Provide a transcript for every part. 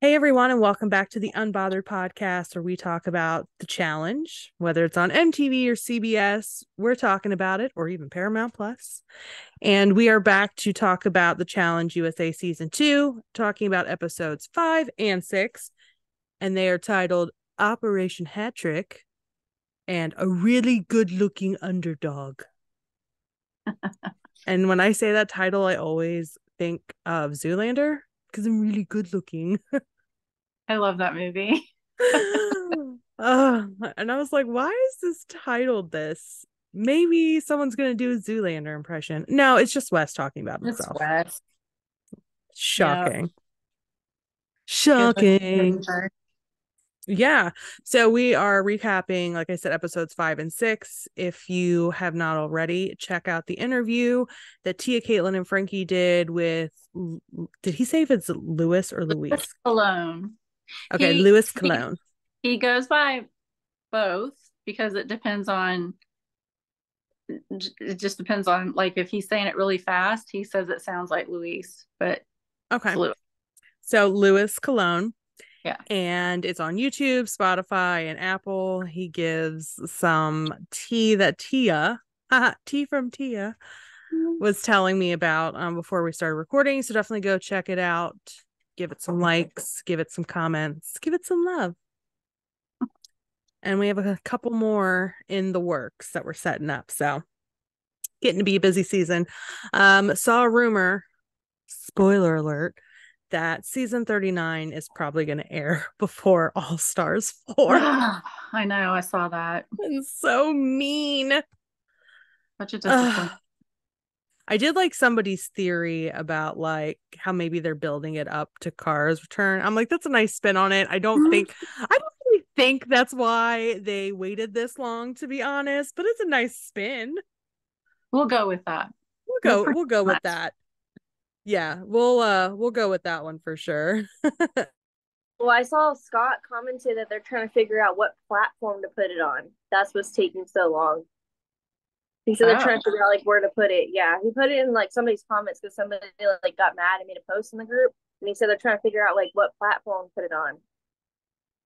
Hey everyone, and welcome back to the Unbothered podcast where we talk about the challenge, whether it's on MTV or CBS, we're talking about it, or even Paramount Plus. And we are back to talk about the Challenge USA Season 2, talking about episodes 5 and 6, and they are titled Operation Hat Trick and A Really Good Looking Underdog. And when I say that title, I always think of Zoolander because I'm really good looking. I love that movie. And I was like, why is this titled this? Maybe someone's gonna do a Zoolander impression. No, it's just Wes talking about It's himself. West. Yep. Shocking. Good Shocking. looking for. Yeah. So we are recapping, like I said, episodes 5 and 6. If you have not already, check out the interview that Tia, Caitlin, and Frankie did with, did he say if it's Lewis or Louis Luis? Cologne. Okay, He Lewis he Cologne. he goes by both because it just depends on, like, if he's saying it really fast, he says it sounds like Luis, but it's Okay. Louis. So Lewis Cologne. Yeah. And it's on YouTube, Spotify, and Apple. He gives some tea that Tia, tea from Tia, was telling me about before we started recording. So definitely go check it out. Give it some likes, give it some comments, give it some love. And we have a couple more in the works that we're setting up. So getting to be a busy season. Saw a rumor, spoiler alert, that season 39 is probably going to air before All Stars 4. I know, I saw that. And so mean. Such a disappointment. Ugh. I did like somebody's theory about like how maybe they're building it up to Cara's return. I'm like, that's a nice spin on it. I don't really think that's why they waited this long, to be honest, but it's a nice spin. We'll go with that. We'll We'll go pretend we'll go with that. that. Yeah, we'll go with that one for sure. Well, I saw Scott commented that they're trying to figure out what platform to put it on. That's what's taking so long. He said they're Oh, trying to figure out like where to put it. Yeah, he put it in like somebody's comments because somebody like got mad and made a post in the group, and he said they're trying to figure out like what platform to put it on.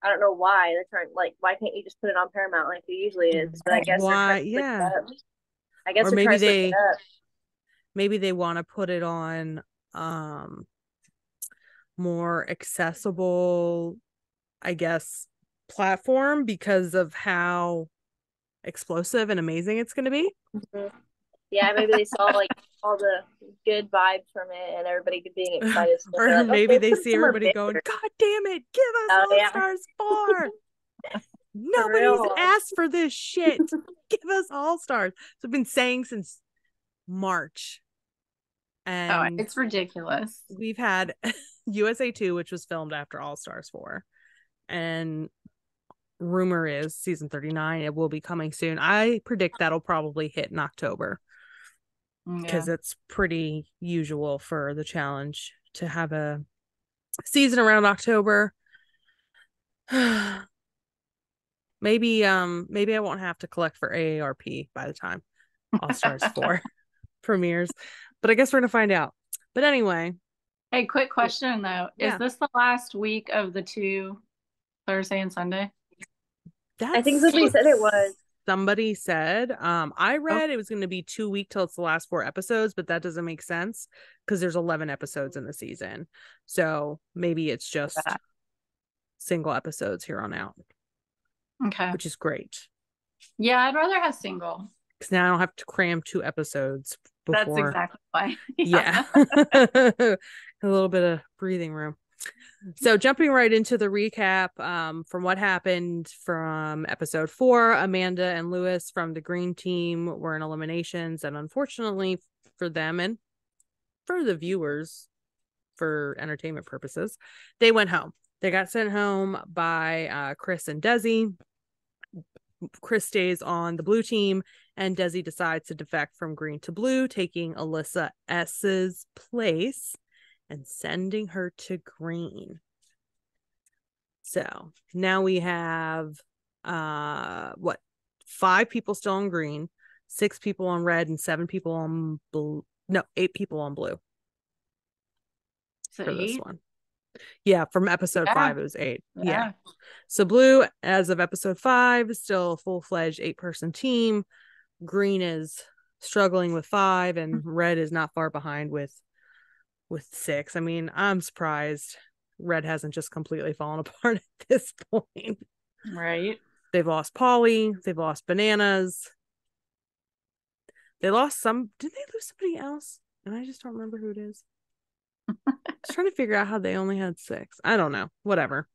I don't know why they're trying. Like, why can't you just put it on Paramount like it usually is? But I guess they're trying Why? to switch it Yeah. up. I guess Or they're trying to switch it up. maybe they want to put it on um more accessible, I guess, platform because of how explosive and amazing it's going to be. Mm-hmm. Yeah, maybe they saw like all the good vibes from it and everybody being excited. So they're Or like, maybe okay, they put it see somewhere everybody going, bigger. God damn it, give us Oh All yeah, Stars 4. for Nobody's real. asked for this shit. Give us All Stars. So I've been saying since March. oh, And it's ridiculous. we've had USA 2, which was filmed after All Stars 4. And rumor is season 39, it will be coming soon. I predict that'll probably hit in October Yeah. because it's pretty usual for the challenge to have a season around October. Maybe I won't have to collect for AARP by the time All Stars 4 premieres, but I guess we're gonna find out. But anyway, Hey, quick question though. Is yeah, this the last week of the two, Thursday and Sunday? I think that's somebody what said it was. somebody said. I Oh, read it was going to be 2 week till it's the last 4 episodes, but that doesn't make sense because there's 11 episodes in the season. So maybe it's just that. single episodes here on out, Okay. which is great Yeah, I'd rather have single. because now I don't have to cram 2 episodes That's before. exactly why. Yeah. Yeah. A little bit of breathing room. So jumping right into the recap, from what happened from episode 4, Amanda and Lewis from the green team were in eliminations, and unfortunately for them and for the viewers, for entertainment purposes, they went home. They got sent home by Chris and Desi. Chris stays on the blue team, and Desi decides to defect from green to blue, taking Alyssa S's place and sending her to green. So now we have what, 5 people still on green, 6 people on red, and 7 people on blue. No, 8 people on blue So for this eight. one. Yeah, from episode Yeah. 5, it was 8. Yeah. Yeah. So Blue, as of episode 5, is still a full-fledged 8-person team. Green is struggling with 5, and Red is not far behind with 6. I mean, I'm surprised Red hasn't just completely fallen apart at this point. Right. They've lost Polly. They've lost Bananas. They lost some. Did they lose somebody else? And I just don't remember who it is. I was trying to figure out how they only had 6. I don't know. Whatever.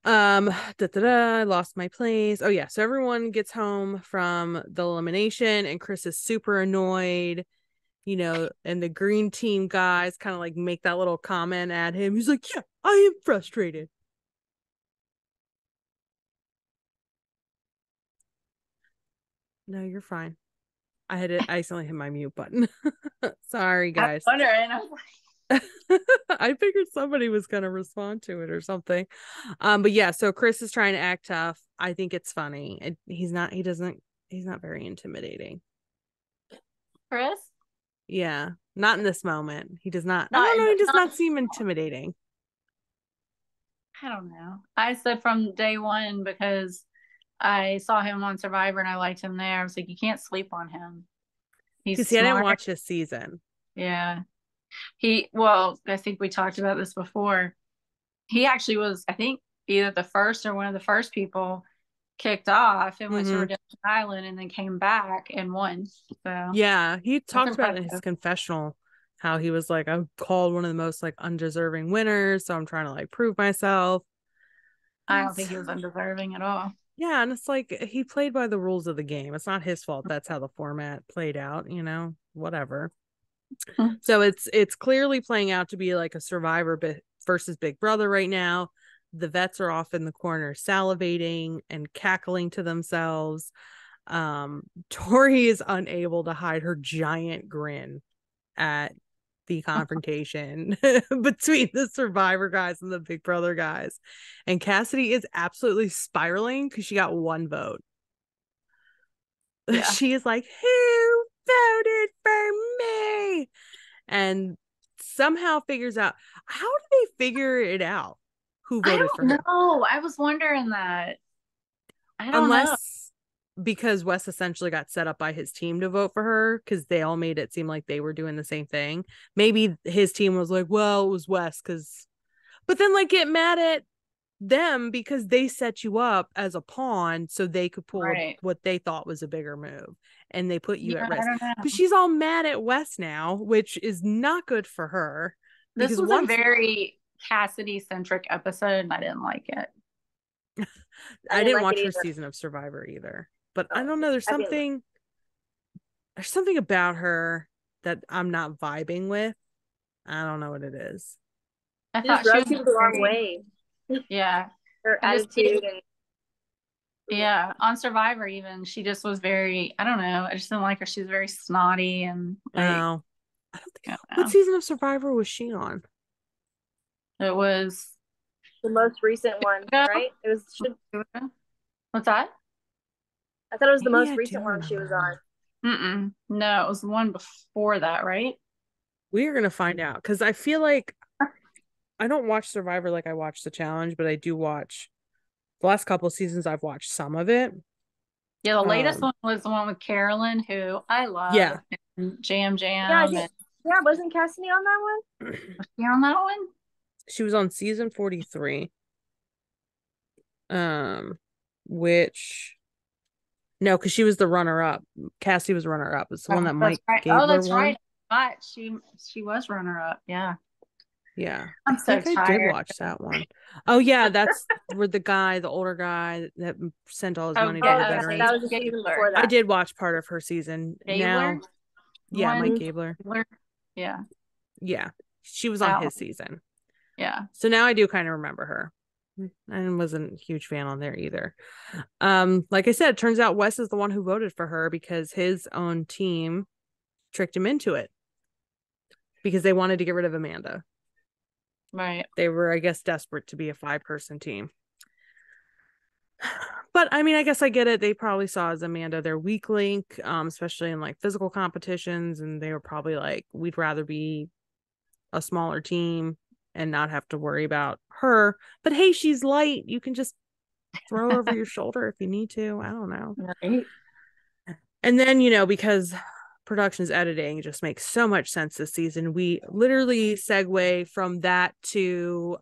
I lost my place. Oh yeah, so everyone gets home from the elimination, and Chris is super annoyed. And the green team guys kind of like make that little comment at him. He's like, "Yeah, I am frustrated." No, you're fine. I accidentally hit my mute button. Sorry, guys. I was wondering. I was like, I figured somebody was gonna respond to it or something. But yeah, so Chris is trying to act tough. I think it's funny. He's not very intimidating. Chris? Yeah, not in this moment. He does not. Not I don't in know. the- He does not- not seem intimidating. I don't know. I said from day one because I saw him on Survivor and I liked him there. I was like, you can't sleep on him. He's Because I didn't smart. watch this season. Yeah. I think we talked about this before. He actually was, I think, either the first or one of the first people kicked off and went to Redemption Island and then came back and won. So yeah, he talked about in his impressive. confessional how he was like, I'm called one of the most like undeserving winners, so I'm trying to like prove myself. I don't think he was undeserving at all. Yeah, and it's like he played by the rules of the game. It's not his fault. That's how the format played out, whatever. So it's clearly playing out to be like a Survivor versus Big Brother right now. The vets are off in the corner salivating and cackling to themselves. Tori is unable to hide her giant grin at the confrontation between the Survivor guys and the Big Brother guys. And Cassidy is absolutely spiraling because she got 1 vote. Yeah. She is like, who voted for me? And somehow figures out, how do they figure it out who voted for her? No, I was wondering that. I don't know. Because Wes essentially got set up by his team to vote for her because they all made it seem like they were doing the same thing. Maybe his team was like, well, it was Wes but then like get mad at them because they set you up as a pawn so they could pull what they thought was a bigger move, and they put you at risk. But she's all mad at Wes now, which is not good for her. This was a very Cassidy centric episode and I didn't like it. I didn't watch her season of Survivor either, but I don't know, there's something about her that I'm not vibing with. I don't know what it is. I thought she was the wrong way. Yeah. Her attitude yeah, on Survivor even, she just was very, I don't know, I just didn't like her. She was very snotty and like, I don't think. What season of Survivor was she on? It was the most recent one, right? It was. What's that? I thought it was the most recent one she was on. No, it was the one before that, right? We are gonna find out because I feel like I don't watch Survivor like I watch The Challenge, but I do watch the last couple of seasons. I've watched some of it. Yeah, the latest one was the one with Carolyn, who I love. Yeah, Jam. Yeah, wasn't Cassidy on that one? Was she on that one? She was on season 43. Which no, because she was the runner-up. Cassie was runner-up. It's the one that Mike Gabler that's won. Right. But she was runner-up. Yeah. Yeah. I'm so tired. I did watch that one. Oh yeah, that's where the older guy that sent all his money to the veterans. That was before that. I did watch part of her season. Gabler? Mike Gabler. Yeah. Yeah. She was on his season. Yeah. So now I do kind of remember her. I wasn't a huge fan on there either. Like I said, it turns out Wes is the one who voted for her because his own team tricked him into it because they wanted to get rid of Amanda. Right. They were, I guess, desperate to be a 5-person team. But I mean, I guess I get it. They probably saw as Amanda their weak link, especially in like physical competitions, and they were probably like, we'd rather be a smaller team and not have to worry about her. But hey, she's light. You can just throw her over your shoulder if you need to. I don't know. Right. And then, because production's editing just makes so much sense this season, we literally segue from that to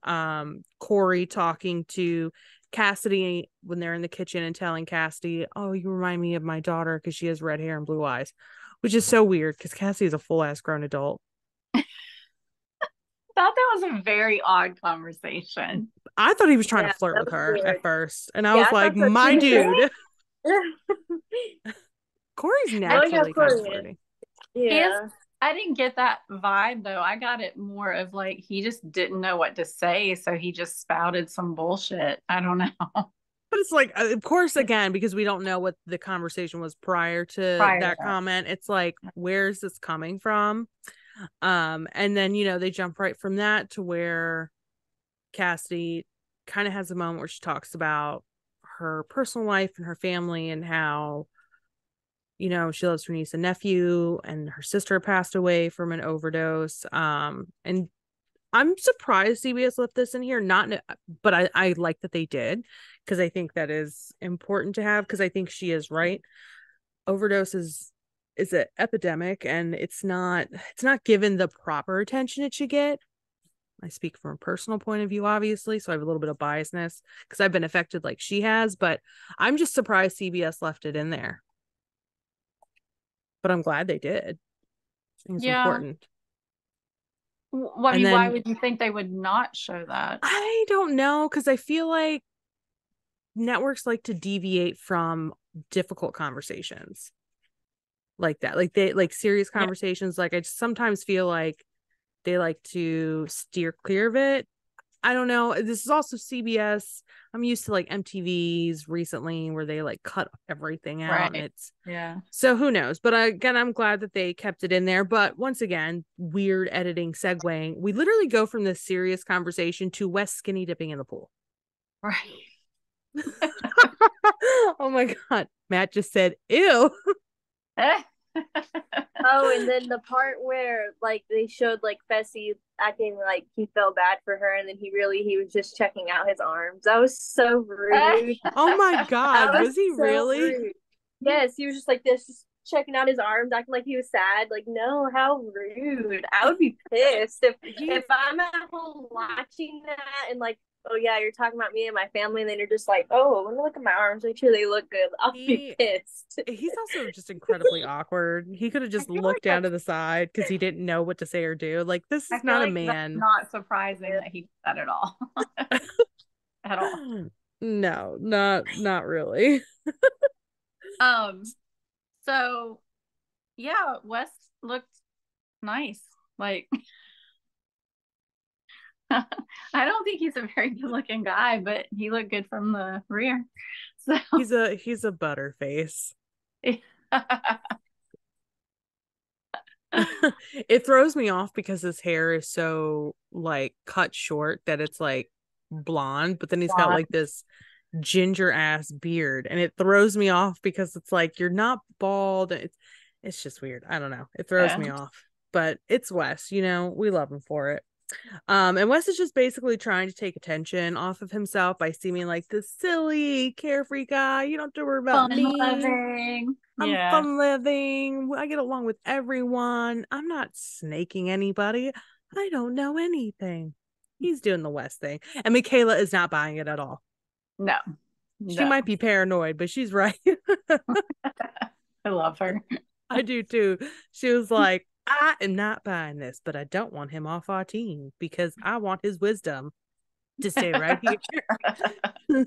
Corey talking to Cassidy when they're in the kitchen and telling Cassidy, oh, you remind me of my daughter because she has red hair and blue eyes, which is so weird because Cassidy is a full-ass grown adult. Thought that was a very odd conversation. I thought he was trying to flirt with her at first, and I was I like, thought so my too. dude. Corey's naturally kind of flirty. Yeah. I didn't get that vibe though. I got it more of like he just didn't know what to say, so he just spouted some bullshit. I don't know. But it's like, of course, again, because we don't know what the conversation was prior to that comment. It's like, where's this coming from? And then, they jump right from that to where Cassidy kind of has a moment where she talks about her personal life and her family and how, she loves her niece and nephew, and her sister passed away from an overdose. And I'm surprised CBS left this in here, but I like that they did, because I think that is important to have, because I think she is right. Overdose is an epidemic, and it's not given the proper attention it should get. I speak from a personal point of view, obviously, so I have a little bit of biasness because I've been affected like she has, but I'm just surprised CBS left it in there. But I'm glad they did. It's important. Well, I mean, why would you think they would not show that? I don't know, because I feel like networks like to deviate from difficult conversations like that. Like they like serious conversations. Like I sometimes feel like they like to steer clear of it. I don't know. This is also CBS. I'm used to like MTV's recently where they like cut everything out. Right. And it's so who knows? But again, I'm glad that they kept it in there. But once again, weird editing segueing. We literally go from this serious conversation to Wes skinny dipping in the pool. Right. Oh my God. Matt just said, ew. Oh, and then the part where like they showed like Fessy acting like he felt bad for her, and then he was just checking out his arms. That was so rude. Oh my God, was he so really? Rude. Yes, he was just like this, just checking out his arms, acting like he was sad. Like, no, how rude! I would be pissed if I'm at home watching that and like, oh yeah, you're talking about me and my family, and then you're just like, oh, let me look at my arms, make sure they look good. I'll be pissed. He's also just incredibly awkward. He could have just looked down to the side because he didn't know what to say or do. Like, this is not a man. That's not surprising that he did that at all. At all. No, not really. So yeah, Wes looked nice. Like, I don't think he's a very good looking guy, but he looked good from the rear. So he's a butterface. It throws me off because his hair is so like cut short that it's like blonde, but then he's got like this ginger ass beard, and it throws me off because it's like, you're not bald. It's just weird. I don't know. It throws me off, but it's Wes, we love him for it. And Wes is just basically trying to take attention off of himself by seeming like this silly, carefree guy. You don't have to worry about me. I'm fun living. I get along with everyone. I'm not snaking anybody. I don't know anything. He's doing the Wes thing. And Michaela is not buying it at all. No. She might be paranoid, but she's right. I love her. I do too. She was like, I am not buying this, but I don't want him off our team because I want his wisdom to stay right here.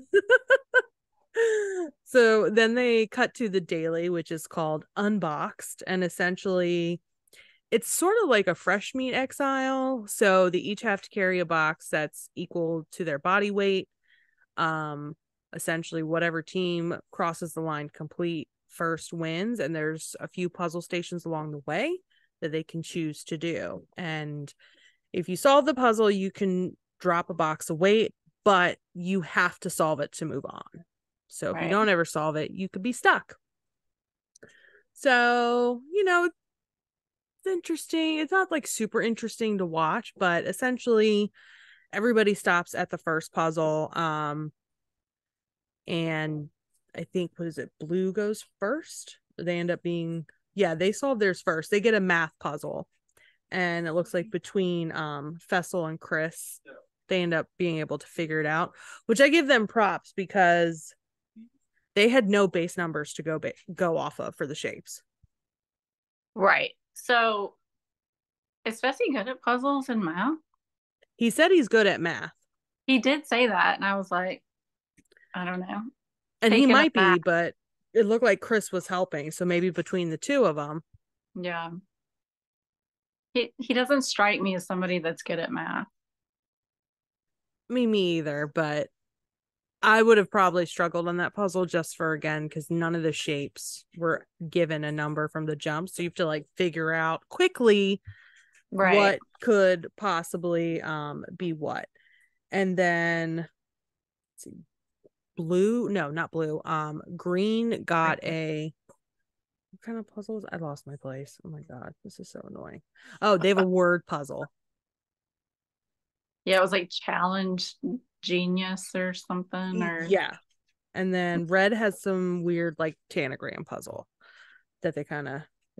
So then they cut to the daily, which is called Unboxed, and essentially it's sort of like a fresh meat exile. So they each have to carry a box that's equal to their body weight. Essentially whatever team crosses the line complete first wins, and there's a few puzzle stations along the way that they can choose to do. And if you solve the puzzle, you can drop a box of weight, but you have to solve it to move on. So if you don't ever solve it, you could be stuck. So, interesting. It's not like super interesting to watch, but essentially everybody stops at the first puzzle. And I think, what is it? Blue goes first. They end up being, yeah, they solve theirs first. They get a math puzzle, and it looks like between Faysal and Chris, they end up being able to figure it out, which I give them props because they had no base numbers to go off of for the shapes. Right. So is Fessy good at puzzles and math? He said he's good at math. He did say that, and I was like, I don't know. And he might be, but it looked like Chris was helping, so maybe between the two of them. Yeah. He doesn't strike me as somebody that's good at math. Me either, but I would have probably struggled on that puzzle just for, again, because none of the shapes were given a number from the jump. So you have to like figure out quickly what could possibly be what. And then let's see, green got a, what kind of puzzles? I lost my place. Oh my god, this is so annoying. Oh, they have a word puzzle. Yeah, it was like challenge genius or something, or yeah. And then red has some weird like tanagram puzzle that they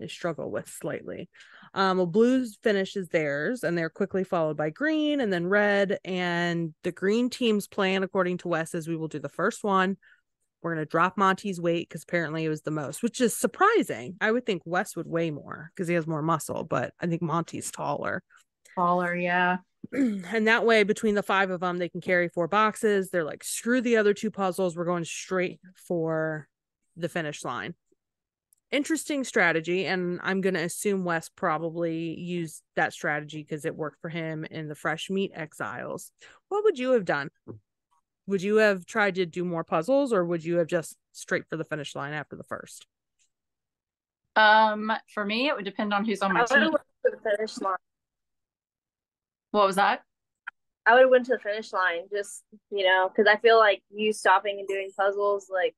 struggle with slightly. Blues finishes theirs, and they're quickly followed by green and then red. And the green team's plan, according to Wes, is we will do the first one. We're going to drop Monty's weight because apparently it was the most, which is surprising. I would think Wes would weigh more because he has more muscle, but I think Monty's taller. Yeah. And that way, between the 5 of them, they can carry 4 boxes. They're like, screw the other 2 puzzles. We're going straight for the finish line. Interesting strategy. And I'm going to assume Wes probably used that strategy because it worked for him in the Fresh Meat Exiles. What would you have done? Would you have tried to do more puzzles, or would you have just straight for the finish line after the first? For me, it would depend on who's on my team. For the finish line. What was that? I would have went to the finish line, just, because I feel like you stopping and doing puzzles, like,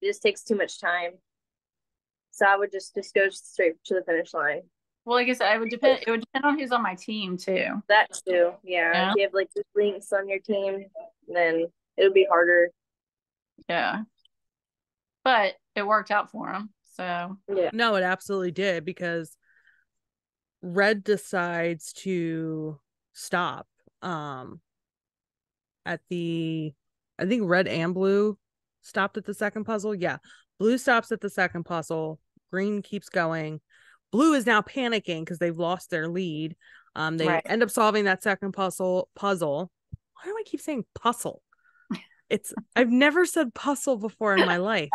it just takes too much time. So I would just go straight to the finish line. Well, like I said, it would depend on who's on my team too. That too, yeah. If you have like just links on your team, then it would be harder. Yeah. But it worked out for him. So yeah. No, it absolutely did, because red decides to stop at the, I think red and blue stopped at the second puzzle. Yeah, blue stops at the second puzzle, green keeps going. Blue is now panicking because they've lost their lead. They end up solving that second puzzle. Why do I keep saying puzzle? I've never said puzzle before in my life.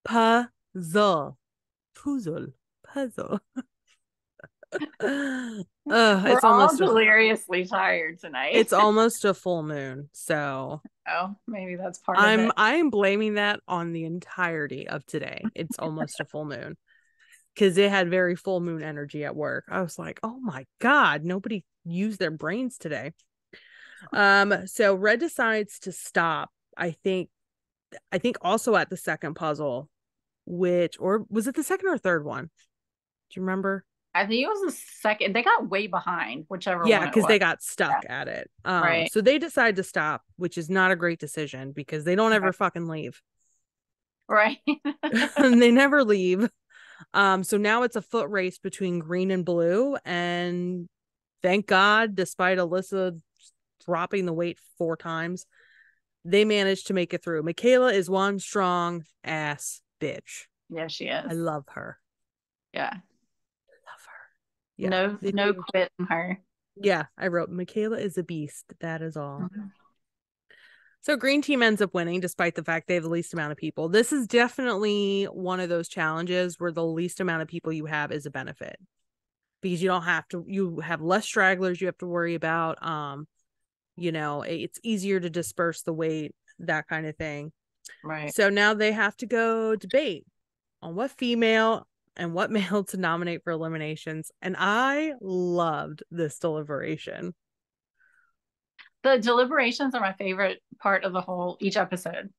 Puzzle. We're all deliriously tired tonight. It's almost a full moon, so maybe that's part of it. I am blaming that on the entirety of today. It's almost a full moon, because it had very full moon energy at work. I was like, oh my god, nobody used their brains today. So red decides to stop. I think also at the second puzzle, or was it the second or third one? Do you remember? I think it was the second. They got way behind, whichever one. Yeah, because they got stuck at it. So they decide to stop, which is not a great decision because they don't ever fucking leave. Right. And they never leave. So now it's a foot race between green and blue, and thank God, despite Alyssa dropping the weight 4 times, they managed to make it through. Michaela is one strong ass bitch. Yeah, she is. I love her. Yeah. Yeah, no quit in her. Yeah, I wrote Michaela is a beast. That is all. Mm-hmm. So green team ends up winning despite the fact they have the least amount of people. This is definitely one of those challenges where the least amount of people you have is a benefit, because you have less stragglers you have to worry about. It's easier to disperse the weight, that kind of thing. Right. So now they have to go debate on what female and what male to nominate for eliminations. And I loved this deliberation. The deliberations are my favorite part of each episode.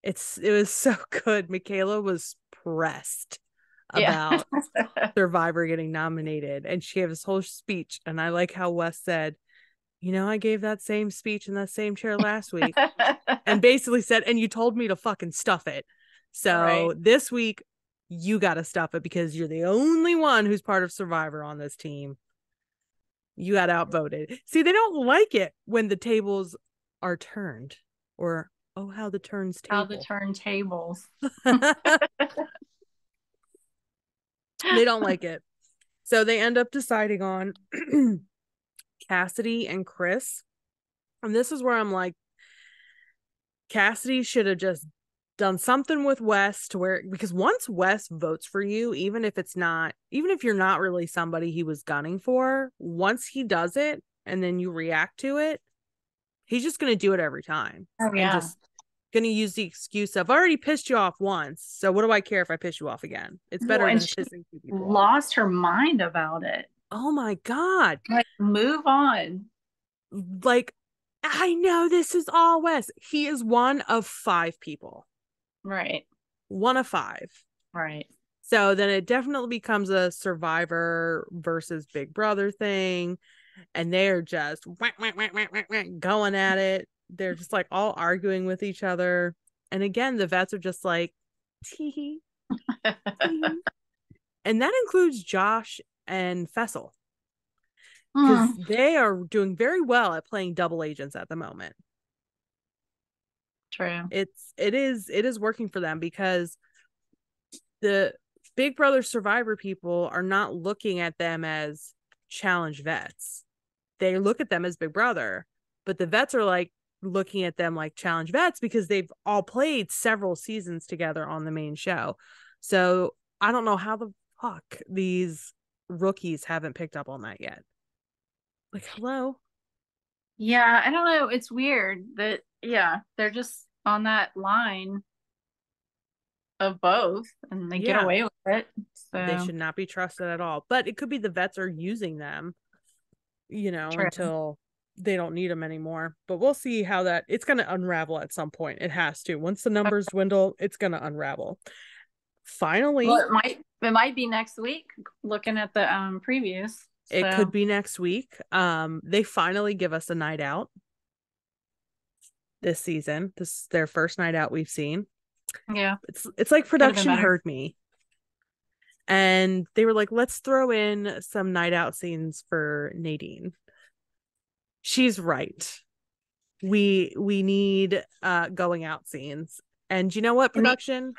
It was so good. Michaela was pressed about Survivor getting nominated, and she gave this whole speech, and I like how Wes said, I gave that same speech in that same chair last week, and basically said, and you told me to fucking stuff it. So this week you got to stuff it because you're the only one who's part of Survivor on this team. You got outvoted. See, they don't like it when the tables are turned, or how the turns table. How the turntables. They don't like it. So they end up deciding on Cassidy and Chris. And this is where I'm like, Cassidy should have just done something with Wes to where, because once Wes votes for you, even if you're not really somebody he was gunning for, once he does it and then you react to it, he's just going to do it every time. Oh, yeah. And just going to use the excuse of, I already pissed you off once, so what do I care if I piss you off again? It's better than pissing people off. Lost her mind about it. Oh my God. Like, move on. Like, I know this is all Wes. He is one of 5 people. Right. One of 5. Right. So then it definitely becomes a Survivor versus Big Brother thing. And they're just going at it. They're just like all arguing with each other. And again, the vets are just like, tee. And that includes Josh and Faysal. Because they are doing very well at playing double agents at the moment. True. It is working for them because the Big Brother Survivor people are not looking at them as challenge vets. They look at them as Big Brother, but the vets are like looking at them like challenge vets because they've all played several seasons together on the main show. So I don't know how the fuck these rookies haven't picked up on that yet. Like, hello. Yeah, I don't know. It's weird that, they're just on that line of both and they get away with it. So they should not be trusted at all. But it could be the vets are using them, True. until they don't need them anymore. But we'll see how it's going to unravel at some point. It has to. Once the numbers dwindle, it's going to unravel. Finally. Well, it might be next week, looking at the previews. It could be next week. They finally give us a night out this season. This is their first night out we've seen. Yeah. It's like production heard me. And they were like, let's throw in some night out scenes for Nadine. She's right. We need going out scenes. And you know what, production?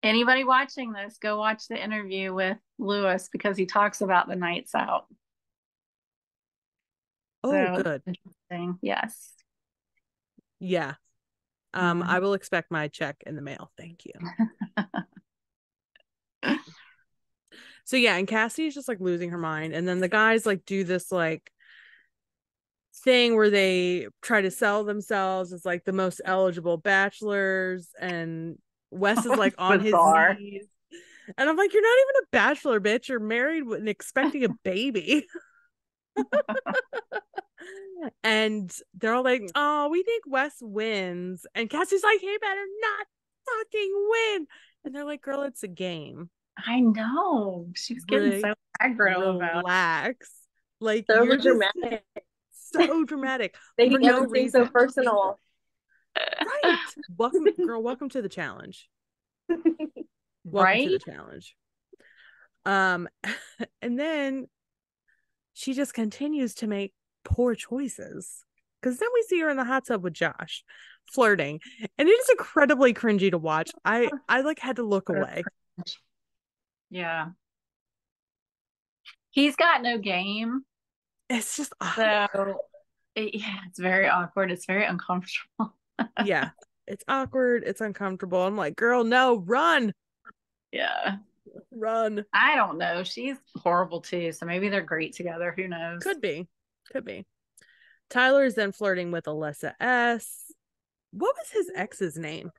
Anybody watching this, go watch the interview with Lewis because he talks about the nights out. Oh, so, good. Interesting. Yes. Yeah. I will expect my check in the mail. Thank you. So yeah, and Cassie's just like losing her mind. And then the guys like do this like thing where they try to sell themselves as like the most eligible bachelors, and Wes is like on his knees. And I'm like, you're not even a bachelor, bitch. You're married and expecting a baby. And they're all like, oh, we think Wes wins. And Cassie's like, he better not fucking win. And they're like, girl, it's a game. I know. She was getting so aggro about it. Relax. Like, so you're dramatic. So dramatic. Making everything so personal. Right. Welcome to the challenge. Welcome to the challenge. And then she just continues to make poor choices, because then we see her in the hot tub with Josh flirting, and it is incredibly cringy to watch. I like had to look away. Yeah, he's got no game. It's just awkward. So it's very awkward. It's very uncomfortable. Yeah, it's awkward, it's uncomfortable. I'm like, girl, no, run. Yeah, run. I don't know, she's horrible too, so maybe they're great together. Who knows? Could be. Tyler is then flirting with Alyssa S. What was his ex's name?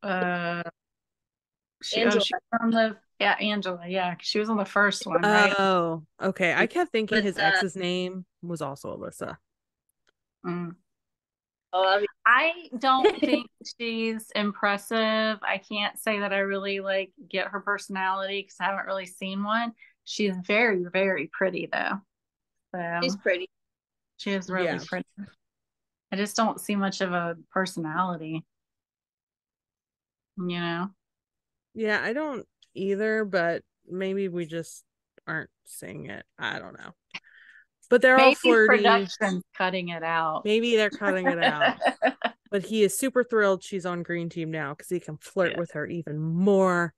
Angela. Angela. Yeah, she was on the first one, right? Oh, okay. I kept thinking his ex's name was also Alyssa. Oh, I don't think she's impressive. I can't say that I really like get her personality because I haven't really seen one. She's very, very pretty though. she's So pretty. she is really Yeah. pretty. I just don't see much of a personality, you know? Yeah, I don't either, but maybe we just aren't seeing it. I don't know. But they're all Maybe flirty. production's cutting it out. Maybe they're cutting it out. But he is super thrilled she's on Green Team now because he can flirt with her even more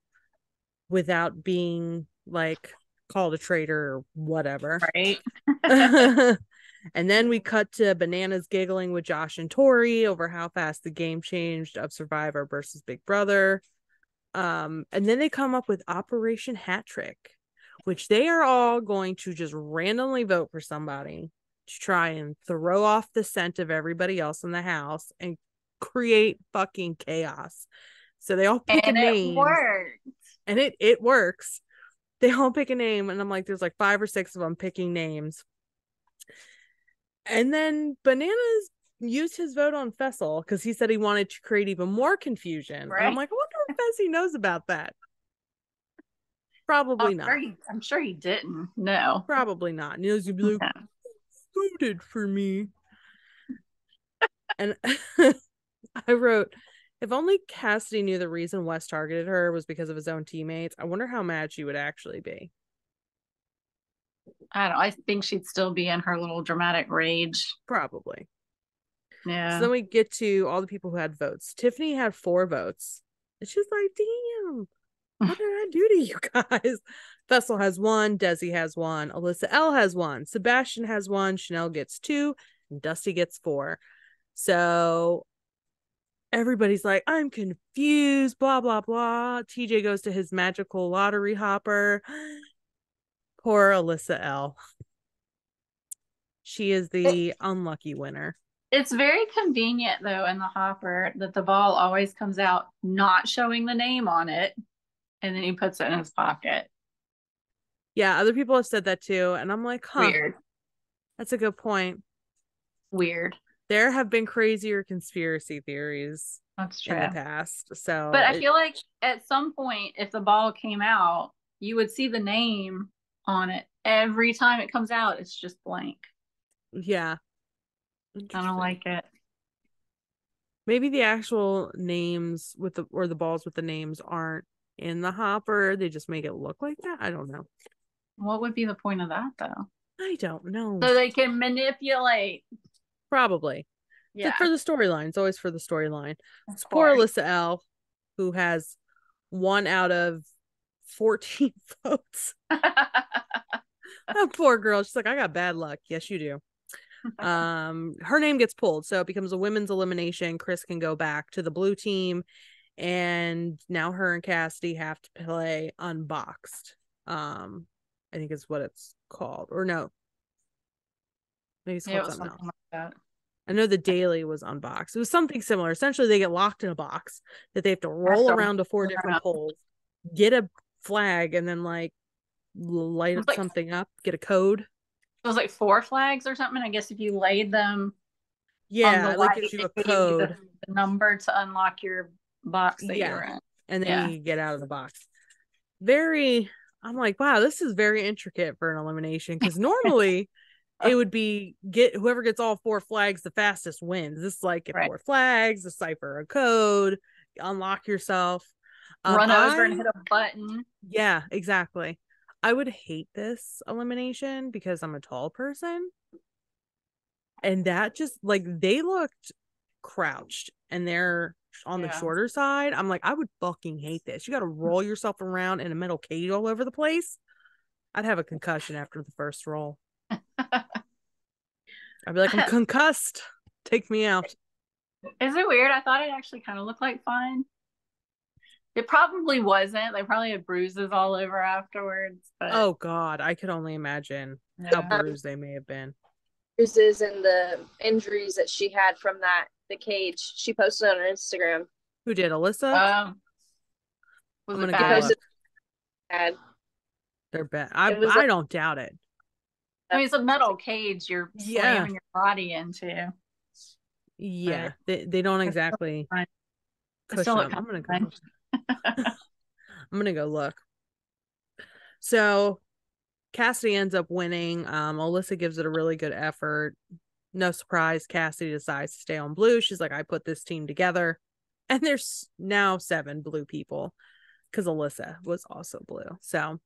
without being like called a traitor or whatever. Right. And then we cut to Bananas giggling with Josh and Tori over how fast the game changed of Survivor versus Big Brother. And then they come up with Operation Hat Trick, which they are all going to just randomly vote for somebody to try and throw off the scent of everybody else in the house and create fucking chaos. So they all pick a name. And it works. They all pick a name, and I'm like, there's like 5 or 6 of them picking names. And then Bananas used his vote on Faysal because he said he wanted to create even more confusion. Right. And I'm like, I wonder if Fessy knows about that. Probably not. I'm sure he didn't. No. Probably not. Neil's be like, voted for me. And I wrote, if only Cassidy knew the reason Wes targeted her was because of his own teammates, I wonder how mad she would actually be. I don't know. I think she'd still be in her little dramatic rage. Probably. Yeah. So then we get to all the people who had votes. Tiffany had 4 votes. It's just like, damn, what did I do to you guys? Faysal has 1, Desi has 1, Alyssa L has 1, Sebastian has 1, Chanel gets 2, and Dusty gets 4. So everybody's like, I'm confused, blah, blah, blah. TJ goes to his magical lottery hopper. Poor Alyssa L. She is the unlucky winner. It's very convenient, though, in the hopper that the ball always comes out not showing the name on it, and then he puts it in his pocket. Yeah, other people have said that too, and I'm like, huh. Weird. That's a good point. Weird. There have been crazier conspiracy theories That's true. in the past. So, but I feel like at some point, if the ball came out, you would see the name on it. Every time it comes out, it's just blank. Yeah. I don't like it. Maybe the actual names with the balls with the names aren't in the hopper. They just make it look like that. I don't know. What would be the point of that, though? I don't know. So they can manipulate. Probably. Yeah. For the storyline. It's always for the storyline. It's poor Alyssa L, who has 1 out of 14 votes. That poor girl. She's like, I got bad luck. Yes, you do. Her name gets pulled, so it becomes a women's elimination. Chris can go back to the blue team, and now her and Cassidy have to play Unboxed. I think is what it's called, or no, maybe it's called something else. Like that. I know the daily was Unboxed. It was something similar. Essentially, they get locked in a box that they have to roll around to 4 different poles, get a flag, and then like light something up, get a code. It was like 4 flags or something. I guess if you laid them, yeah, like gives you a code, the number to unlock your box that you're in, and then you get out of the box. I'm like, wow, this is very intricate for an elimination because normally it would be whoever gets all 4 flags the fastest wins. This is like get 4 flags, decipher a code, unlock yourself, run over and hit a button. Yeah, exactly. I would hate this elimination because I'm a tall person. And that just like they looked crouched and they're on the shorter side. I'm like, I would fucking hate this. You got to roll yourself around in a metal cage all over the place. I'd have a concussion after the first roll. I'd be like, I'm concussed. Take me out. Is it weird? I thought it actually kind of looked like fun. It probably wasn't. They probably had bruises all over afterwards. But oh God, I could only imagine how bruised they may have been. Bruises and the injuries that she had from the cage. She posted on her Instagram. Who did, Alyssa? Was I'm gonna go look. Bad. They're bad. I don't doubt it. I mean, it's a metal cage you're slamming your body into. Yeah, they don't exactly cushion them. I'm gonna go look. So Cassidy ends up winning. Alyssa gives it a really good effort. No surprise, Cassidy decides to stay on blue. She's like, I put this team together. And there's now 7 blue people because Alyssa was also blue. So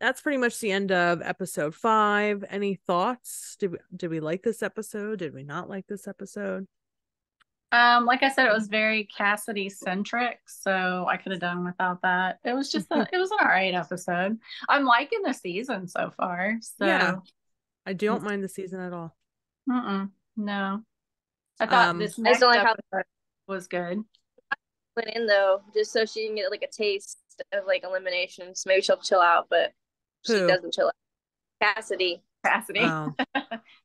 that's pretty much the end of episode 5. Any thoughts? Did we like this episode? Did we not like this episode? Like I said, it was very Cassidy centric, so I could have done without that. It was just it was an all right episode. I'm liking the season so far. So yeah, I don't mind the season at all. No, I thought this I next don't like episode was good. Went in though, just so she can get like a taste of like eliminations. Maybe she'll chill out, but she doesn't chill out. Cassidy. Oh.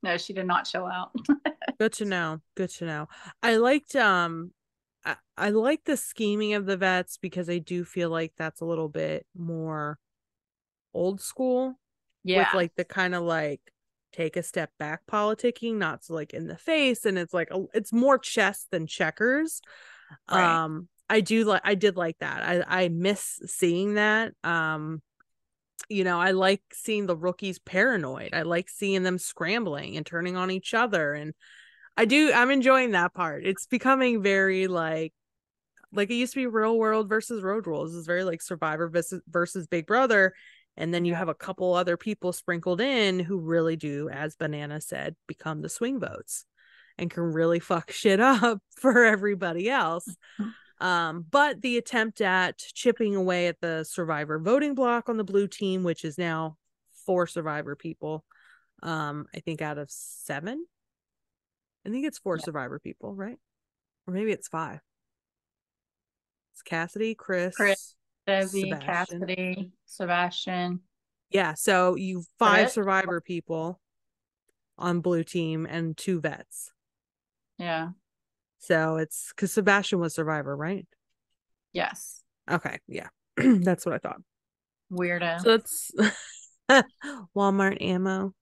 No, she did not chill out. Good to know. I liked I like the scheming of the vets because I do feel like that's a little bit more old school. Yeah. With like the kind of like take a step back politicking, not so like in the face, and it's like it's more chess than checkers. Right. I did like that. I miss seeing that. I like seeing the rookies paranoid. I like seeing them scrambling and turning on each other, and I'm enjoying that part. It's becoming very like it used to be Real World versus Road Rules. It's very like Survivor versus Big Brother. And then you have a couple other people sprinkled in who really do, as Banana said, become the swing votes and can really fuck shit up for everybody else. But the attempt at chipping away at the Survivor voting block on the blue team, which is now 4 Survivor people, I think out of 7. I think it's 4 Survivor people, right? Or maybe it's 5. It's Cassidy, Chris, Debbie, Sebastian. Cassidy, Sebastian. Yeah, so you 5 Survivor people on blue team and 2 vets. Yeah. So it's because Sebastian was Survivor, right? Yes. Okay, yeah. That's what I thought. Weirdo. So it's Walmart ammo.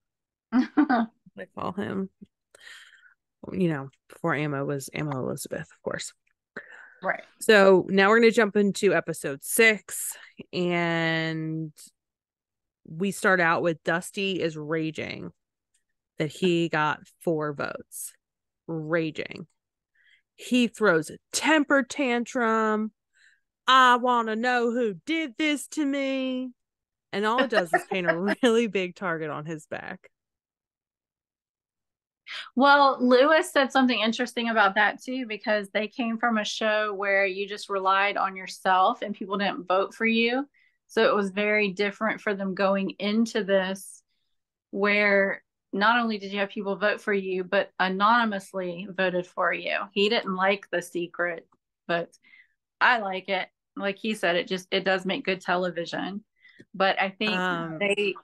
I call him. Before ammo was Ammo Elizabeth, of course. Right. So now we're going to jump into episode 6, and we start out with Dusty is raging that he got 4 votes. Raging. He throws a temper tantrum. I want to know who did this to me. And all it does is paint a really big target on his back. Well, Lewis said something interesting about that too, because they came from a show where you just relied on yourself and people didn't vote for you. So it was very different for them going into this, where not only did you have people vote for you, but anonymously voted for you. He didn't like the secret, but I like it. Like he said, it does make good television. But I think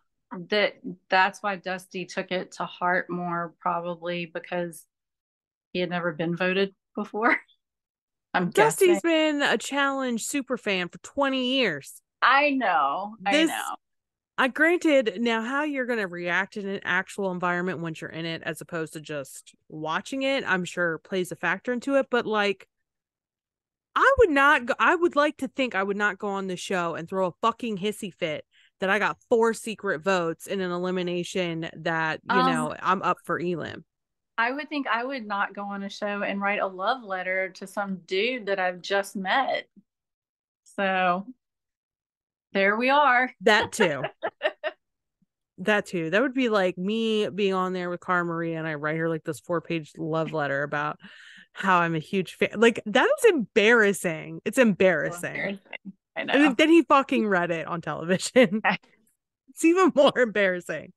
that's why Dusty took it to heart more, probably because he had never been voted before. Dusty's been a challenge super fan for 20 years. I know. Granted, now how you're going to react in an actual environment once you're in it, as opposed to just watching it, I'm sure plays a factor into it. But like, I would like to think I would not go on the show and throw a fucking hissy fit that I got 4 secret votes in an elimination that, I'm up for Elim. I would think I would not go on a show and write a love letter to some dude that I've just met. So there we are. That too. That would be like me being on there with Cara Maria and I write her like this 4-page love letter about how I'm a huge fan. Like, that is embarrassing. It's embarrassing. I know. And then he fucking read it on television. It's even more embarrassing.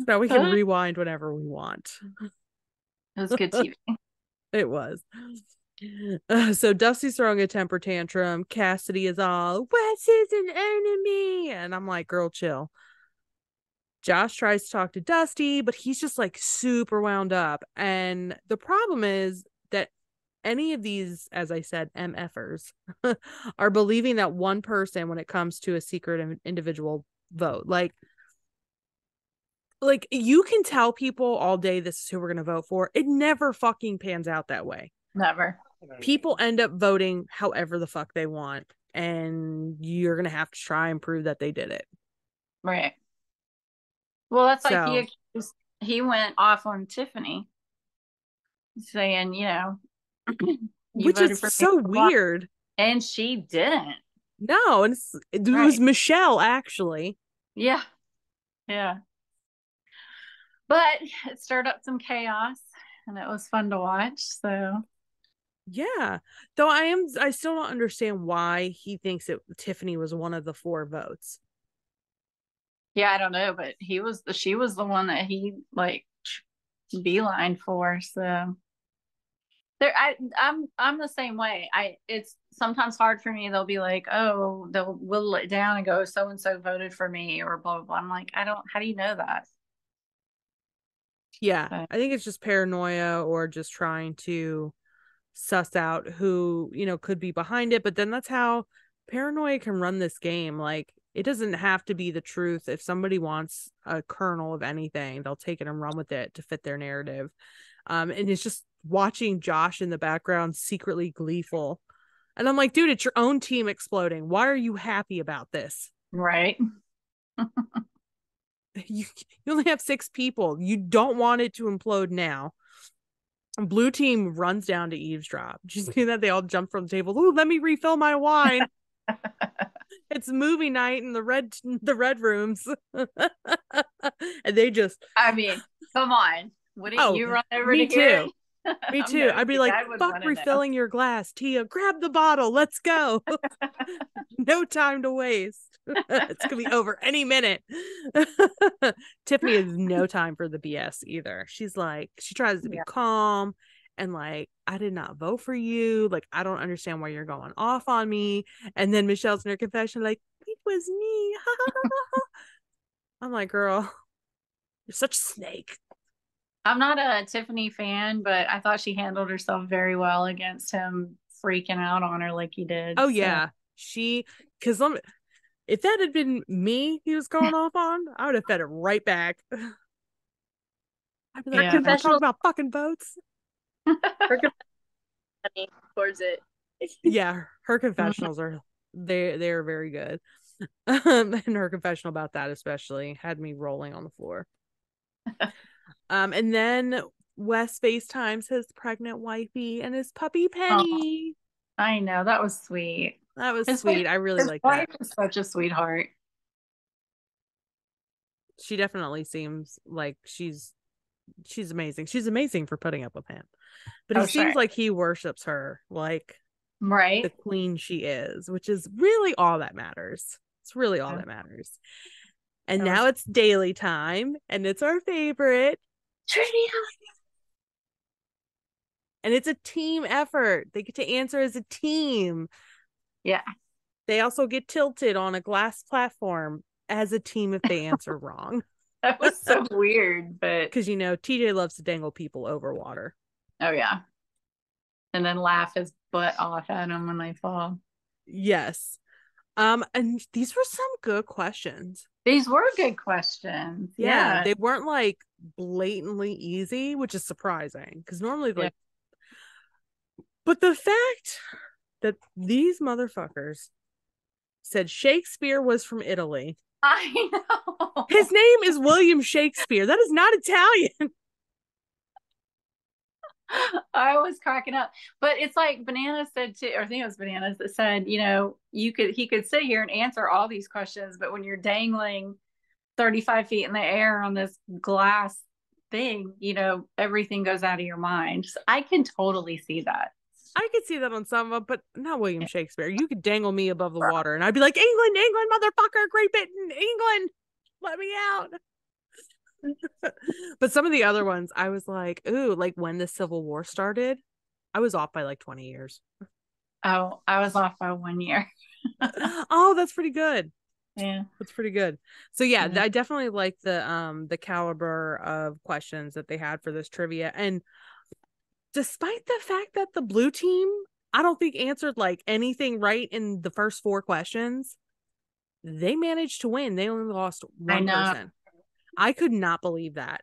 So we can rewind whenever we want. It was good TV. It was. So Dusty's throwing a temper tantrum. Cassidy is all, Wes is an enemy. And I'm like, girl, chill. Josh tries to talk to Dusty, but he's just like super wound up. And the problem is that any of these, as I said, MFers are believing that one person when it comes to a secret individual vote. Like, like, you can tell people all day this is who we're going to vote for. It never fucking pans out that way. Never. People end up voting however the fuck they want, and you're going to have to try and prove that they did it. Right. Well, that's like So, he went off on Tiffany saying, you which is so weird. And she didn't. No, and it was Michelle, actually. Yeah. Yeah. But it stirred up some chaos, and it was fun to watch. So yeah, though I still don't understand why he thinks Tiffany was one of the 4 votes. Yeah, I don't know, but she was the one that he like beeline for. So I'm the same way. It's sometimes hard for me. They'll be like, oh, they'll whittle it down and go, so and so voted for me or blah blah blah. I'm like, how do you know that? Yeah, I think it's just paranoia or just trying to suss out who, could be behind it. But then that's how paranoia can run this game. Like, it doesn't have to be the truth. If somebody wants a kernel of anything, they'll take it and run with it to fit their narrative. And it's just watching Josh in the background secretly gleeful. And I'm like, dude, it's your own team exploding. Why are you happy about this? Right. You only have 6 people. You don't want it to implode now. Blue team runs down to eavesdrop. Did you see that? They all jump from the table. Ooh, let me refill my wine. It's movie night in the red rooms. And they just, I mean, come on. Wouldn't you run over to hear it? Me too. I'd be like, fuck refilling your glass. Tia, grab the bottle. Let's go. No time to waste. It's going to be over any minute. Tiffany has no time for the BS either. She's like, she tries to be calm and like, I did not vote for you. Like, I don't understand why you're going off on me. And then Michelle's in her confession, like, it was me. I'm like, girl, you're such a snake. I'm not a Tiffany fan, but I thought she handled herself very well against him freaking out on her like he did. Oh, yeah. Because if that had been me he was going off on, I would have fed it right back. I'd be like, we're talking about fucking votes. Her towards it. Yeah, her confessionals are they're very good. And her confessional about that especially had me rolling on the floor. And then Wes FaceTimes his pregnant wifey and his puppy Penny. Oh, I know, that was sweet. That was sweet. I really like that. His wife is such a sweetheart. She definitely seems like she's amazing. She's amazing for putting up with him. But he seems like he worships her like the queen she is, which is really all that matters. It's really all that matters. And now it's daily time, and it's our favorite trivia. And it's a team effort. They get to answer as a team. Yeah. They also get tilted on a glass platform as a team if they answer wrong. That was so weird, but because TJ loves to dangle people over water. Oh yeah. And then laugh his butt off at them when they fall. Yes. And these were some good questions. These were good questions. Yeah. They weren't like blatantly easy, which is surprising because normally like but the fact that these motherfuckers said Shakespeare was from Italy. I know. His name is William Shakespeare. That is not Italian. I was cracking up. But it's like Bananas said too, or I think it was Bananas that said, he could sit here and answer all these questions, but when you're dangling 35 feet in the air on this glass thing, everything goes out of your mind. So I can totally see that. I could see that on some of them, but not William Shakespeare. You could dangle me above the water and I'd be like, England, motherfucker, Great Britain, England, let me out. But some of the other ones, I was like, ooh, like when the Civil War started, I was off by like 20 years. Oh, I was off by 1 year. Oh, that's pretty good. Yeah, that's pretty good. So yeah, I definitely like the caliber of questions that they had for this trivia. And despite the fact that the blue team, I don't think answered like anything right in the first 4 questions, they managed to win. They only lost one person. I could not believe that.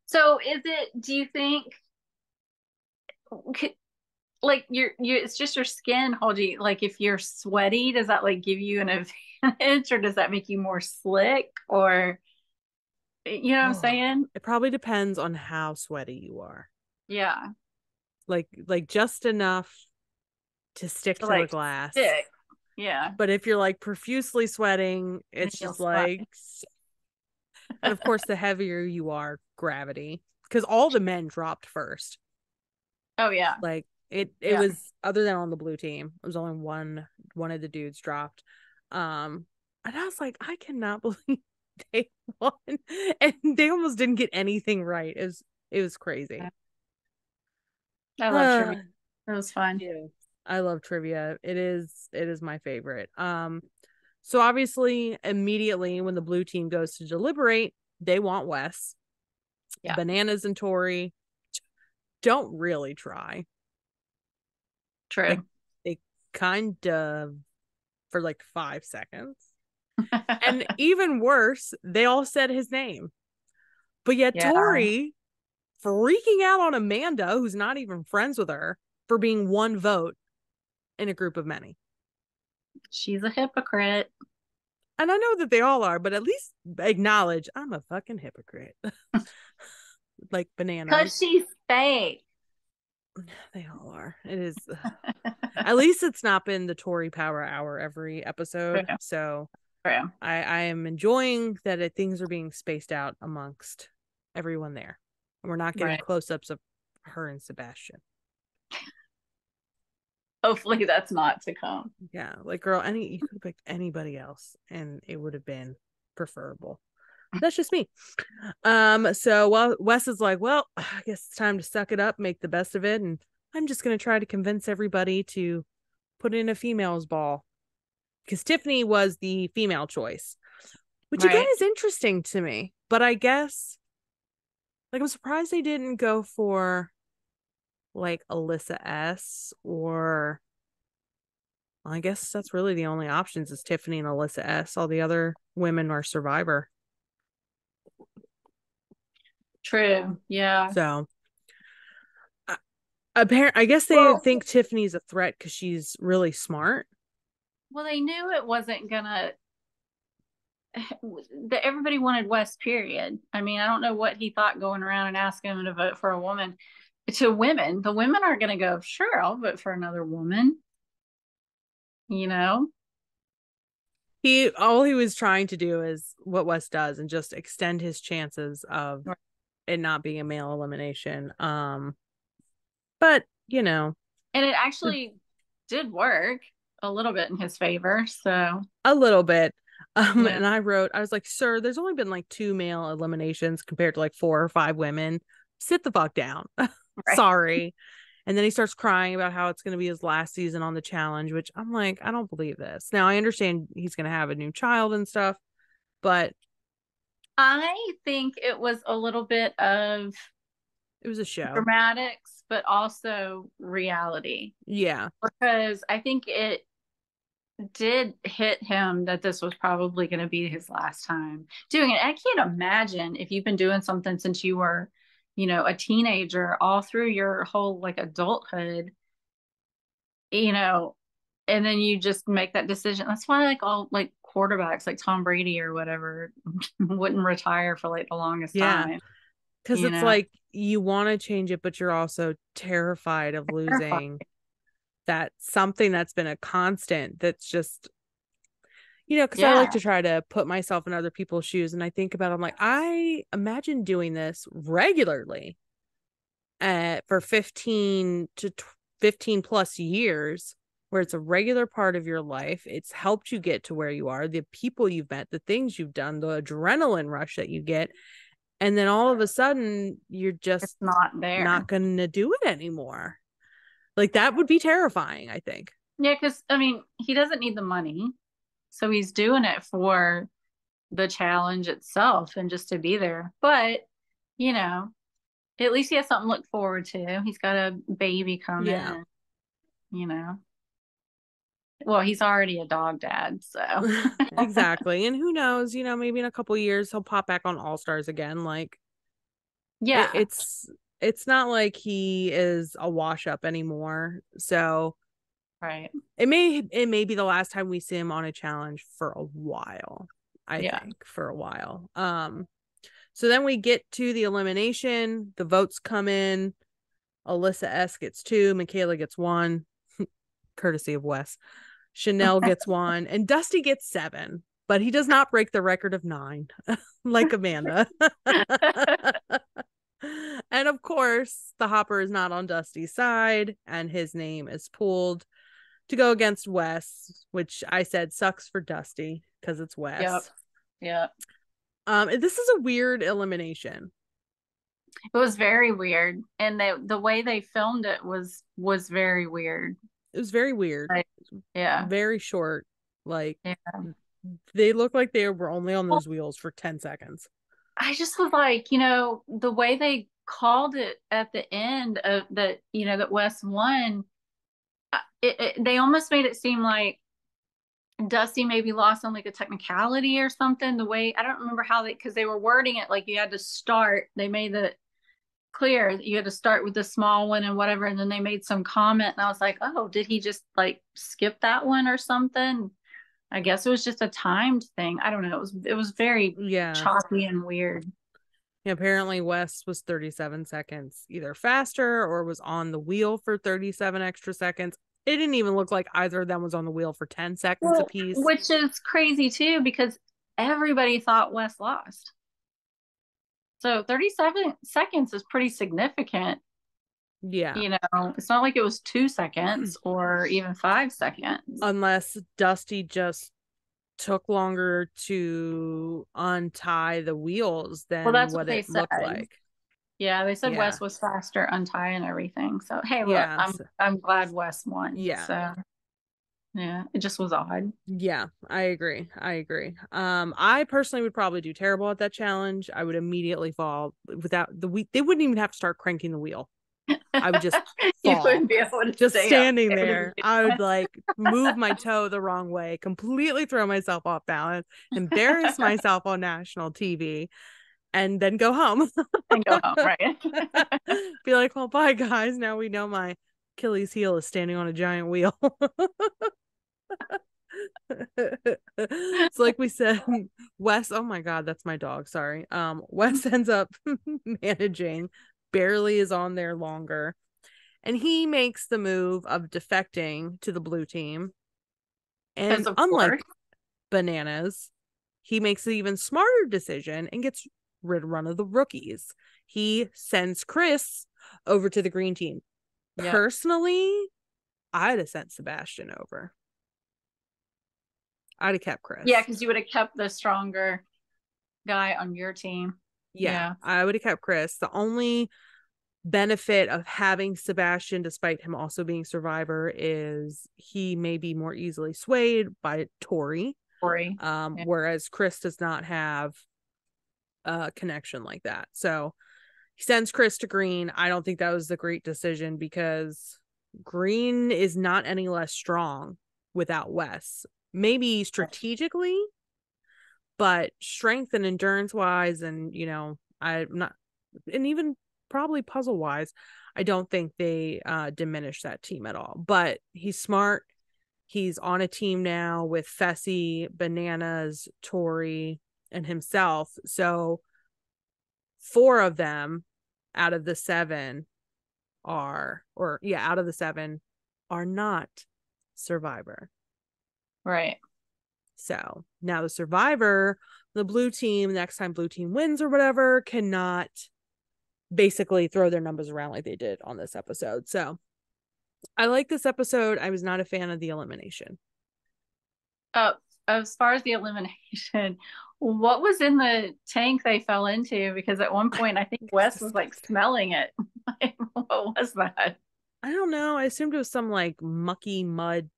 So do you think like it's just your skin holding, like if you're sweaty, does that like give you an advantage or does that make you more slick or you know what I'm saying? It probably depends on how sweaty you are. Yeah. Like just enough to stick to like the glass. Stick. Yeah. But if you're like profusely sweating, it's just like, and of course, the heavier you are, gravity, because all the men dropped first. Oh yeah. Like it was, other than on the blue team, it was only one of the dudes dropped. And I was like, I cannot believe they won, and they almost didn't get anything right. It was crazy. I love trivia. It was fun. Yeah. I love trivia. It is my favorite. So obviously immediately when the blue team goes to deliberate, they want Wes. Yeah. Bananas and Tori don't really try. True. Like, they kind of for like 5 seconds. And even worse, they all said his name. But yet Tori freaking out on Amanda, who's not even friends with her, for being one vote in a group of many. She's a hypocrite. And I know that they all are, but at least acknowledge I'm a fucking hypocrite. Like Bananas. Because she's fake. They all are. It is. At least it's not been the Tory Power Hour every episode. True. So True. I am enjoying that things are being spaced out amongst everyone there. And we're not getting close-ups of her and Sebastian. Hopefully that's not to come. Yeah, like girl, you could have picked anybody else and it would have been preferable. That's just me. So Wes is like, well, I guess it's time to suck it up, make the best of it, and I'm just gonna try to convince everybody to put in a female's ball. Because Tiffany was the female choice. Which again is interesting to me. But I guess like I'm surprised they didn't go for like Alyssa S or I guess that's really the only options is Tiffany and Alyssa S. All the other women are Survivor. True. Yeah. So I guess they think Tiffany's a threat because she's really smart. Well, they knew it wasn't gonna that everybody wanted Wes, period. I mean, I don't know what he thought going around and asking him to vote for a woman. To women, the women aren't going to go, sure, I'll vote for another woman. You know? All he was trying to do is what Wes does and just extend his chances of it not being a male elimination. But, you know. And it actually did work a little bit in his favor, so. A little bit. And I was like, sir, there's only been like 2 male eliminations compared to like 4 or 5 women. Sit the fuck down. Sorry. And then he starts crying about how it's going to be his last season on the challenge, which I'm like, I don't believe this. Now, I understand he's going to have a new child and stuff, but I think it was a little bit of it was a show. Dramatics, but also reality. Yeah. Because I think it did hit him that this was probably going to be his last time doing it. I can't imagine if you've been doing something since you were, you know, a teenager all through your whole like adulthood, you know, and then you just make that decision. That's why like all like quarterbacks like Tom Brady or whatever wouldn't retire for like the longest time. Because it's like you want to change it, but you're also terrified of losing that something that's been a constant that's just, you know, because I like to try to put myself in other people's shoes and I think about it, I'm like, I imagine doing this regularly for 15 plus years where it's a regular part of your life. It's helped you get to where you are, the people you've met, the things you've done, the adrenaline rush that you get. And then all of a sudden you're just not going to do it anymore. Like that would be terrifying, I think. Yeah, because I mean, he doesn't need the money. So he's doing it for the challenge itself and just to be there. But, you know, at least he has something to look forward to. He's got a baby coming. Yeah. You know. Well, he's already a dog dad, so. Exactly. And who knows, maybe in a couple years he'll pop back on All Stars again. Like Yeah. it's not like he is a wash up anymore. So Right. it may be the last time we see him on a challenge for a while. I think for a while. So then we get to the elimination. The votes come in. Alyssa S gets 2, Michaela gets 1, courtesy of Wes. Chanel gets 1, and Dusty gets 7, but he does not break the record of 9, like Amanda. And of course, the Hopper is not on Dusty's side, and his name is pulled to go against Wes, which I said sucks for Dusty because it's Wes. Yep. This is a weird elimination. It was very weird, and the way they filmed it was very weird. It was very weird. Like, yeah. Very short. Like, they look like they were only on those wheels for 10 seconds. I just was like, the way they called it at the end of that, that Wes won, they almost made it seem like Dusty maybe lost on like a technicality or something. The way, I don't remember how because they were wording it like you had to start. They made it clear that you had to start with the small one and whatever, and then they made some comment, and I was like, oh, did he just like skip that one or something? I guess it was just a timed thing. I don't know. It was very choppy and weird. Yeah, apparently Wes was 37 seconds either faster or was on the wheel for 37 extra seconds. It didn't even look like either of them was on the wheel for 10 seconds apiece. Which is crazy too, because everybody thought Wes lost. So 37 seconds is pretty significant. Yeah. It's not like it was 2 seconds or even 5 seconds. Unless Dusty just took longer to untie the wheels than that's what it looked like. Yeah, they said Wes was faster untying everything. So hey, look, I'm glad Wes won. Yeah. So yeah, it just was odd. Yeah, I agree. I personally would probably do terrible at that challenge. I would immediately fall without they wouldn't even have to start cranking the wheel. I would just fall. You wouldn't be able to just standing there. I would like move my toe the wrong way, completely throw myself off balance, embarrass myself on national TV, and then go home. Right? Be like, well, bye guys. Now we know my Achilles heel is standing on a giant wheel. So like we said, Wes, oh my god, that's my dog, sorry. Wes ends up managing, barely is on there longer, and he makes the move of defecting to the blue team. And unlike Bananas, he makes an even smarter decision and gets rid of the rookies. He sends Chris over to the green team. Personally, I'd have sent Sebastian over. I'd have kept Chris. Yeah, because you would have kept the stronger guy on your team. Yeah, I would have kept Chris. The only benefit of having Sebastian, despite him also being Survivor, is he may be more easily swayed by Tori. Whereas Chris does not have a connection like that. So he sends Chris to green. I don't think that was a great decision because green is not any less strong without Wes. Maybe strategically, but strength and endurance wise, and I'm not, and even probably puzzle wise, I don't think they diminish that team at all. But he's smart. He's on a team now with Fessy, Bananas, Tori, and himself. So 4 of them out of the 7 are not Survivor. Right. So now the Survivor, the blue team, next time blue team wins or whatever, cannot basically throw their numbers around like they did on this episode. So I like this episode. I was not a fan of the elimination. As far as the elimination, what was in the tank they fell into? Because at one point I think Wes was like smelling it. What was that? I don't know. I assumed it was some like mucky mud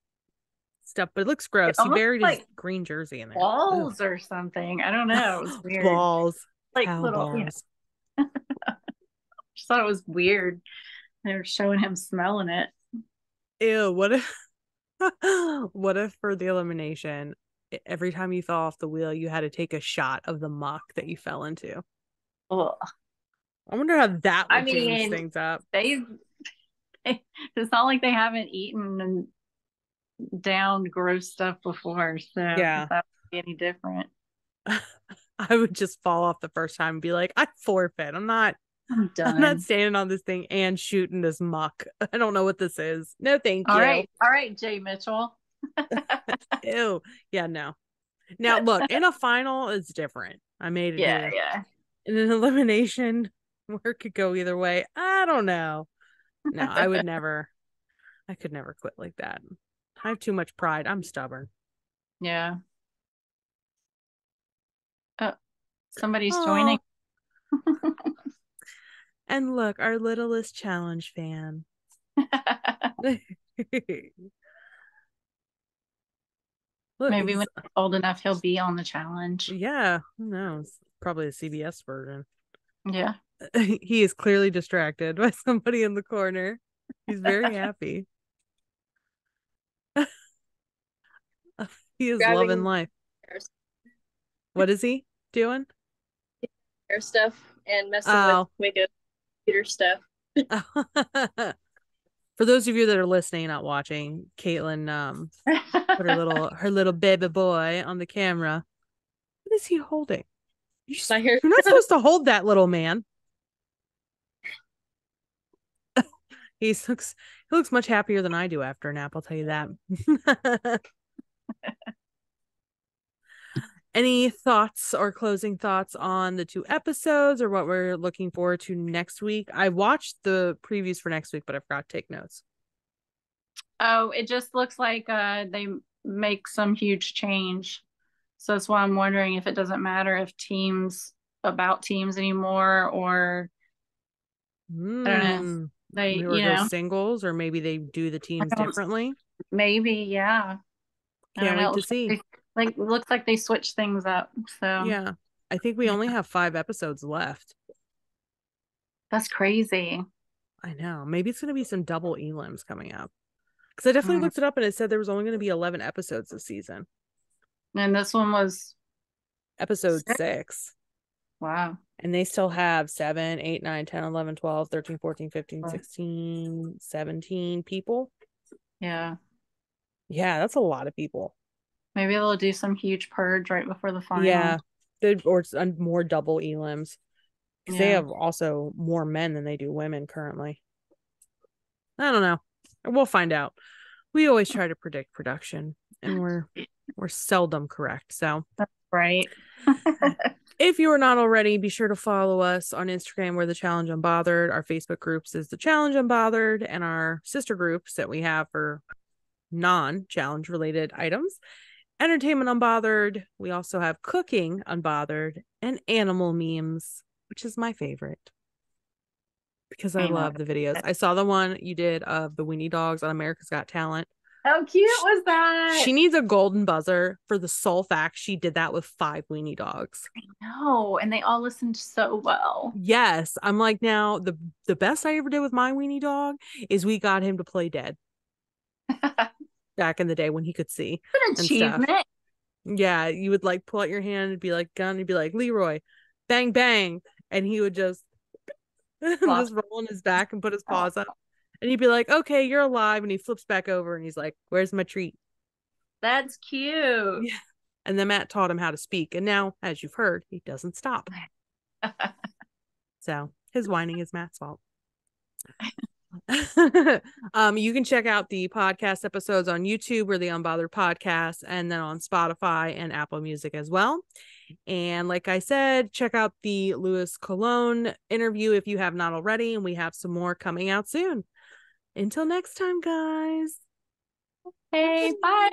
stuff, but it looks gross. He buried his green jersey in there. Balls or something. I don't know. It was weird. Balls. Like cow little balls. Just thought it was weird. They were showing him smelling it. Ew, what What if for the elimination, every time you fell off the wheel, you had to take a shot of the muck that you fell into? Ugh. I wonder how that I would change mean, things up. it's not like they haven't eaten and down gross stuff before, so Yeah. that would be any different. I would just fall off the first time and be like, I forfeit. I'm not done. standing on this thing and shooting this muck. I don't know what this is. No, thank All you. right, Jay Mitchell. Ew. Yeah, no. Now look, in a final it's different. I made it here. Yeah. In an elimination where it could go either way, I don't know. No, I could never quit like that. I have too much pride. I'm stubborn. Yeah. Oh, somebody's Oh. joining. And look, our littlest challenge fan. Look, Maybe when he's old enough, he'll be on the challenge. Yeah, who knows? Probably a CBS version. Yeah. He is clearly distracted by somebody in the corner. He's very happy. He is loving life. What is he doing? Hair stuff and messing with computer stuff. For those of you that are listening, not watching, Caitlin put her little baby boy on the camera. What is he holding? You're not supposed to hold that, little man. He looks much happier than I do after a nap, I'll tell you that. Any thoughts or closing thoughts on the 2 episodes or what we're looking forward to next week? I watched the previews for next week, but I forgot to take notes. Oh, it just looks like they make some huge change. So that's why I'm wondering if it doesn't matter if teams anymore, or I don't know. They, singles, or maybe they do the teams differently. Maybe, yeah. Can't wait to see. Looks like they switched things up. So yeah, I think we only have 5 episodes left. That's crazy. I know. Maybe it's going to be some double elims coming up. Because I definitely looked it up and it said there was only going to be 11 episodes this season. And this one was episode 6. Wow. And they still have 7, 8, 9, 10, 11, 12, 13, 14, 15, 16, 17 people. Yeah. Yeah, that's a lot of people. Maybe they'll do some huge purge right before the final. Yeah. Or more double elims. Because they have also more men than they do women currently. I don't know. We'll find out. We always try to predict production, and we're seldom correct. So that's right. If you are not already, be sure to follow us on Instagram. We're The Challenge Unbothered. Our Facebook groups is The Challenge Unbothered, and our sister groups that we have for non-challenge related items, Entertainment Unbothered. We also have Cooking Unbothered and Animal Memes, which is my favorite because I love the videos. I saw the one you did of the weenie dogs on America's Got Talent. How cute was that? She needs a golden buzzer for the sole fact she did that with 5 weenie dogs. I know, and they all listened so well. Yes, I'm like, now the best I ever did with my weenie dog is we got him to play dead. Back in the day when he could see. What an achievement. Stuff. Yeah, you would like pull out your hand and be like gun and be like Leroy, bang bang, and he would just just roll on his back and put his paws up. And he'd be like, okay, you're alive. And he flips back over and he's like, where's my treat? That's cute. Yeah. And then Matt taught him how to speak. And now, as you've heard, he doesn't stop. So his whining is Matt's fault. You can check out the podcast episodes on YouTube or the Unbothered Podcast, and then on Spotify and Apple Music as well. And like I said, check out the Louis Cologne interview if you have not already, and we have some more coming out soon. Until next time, guys. Hey, bye.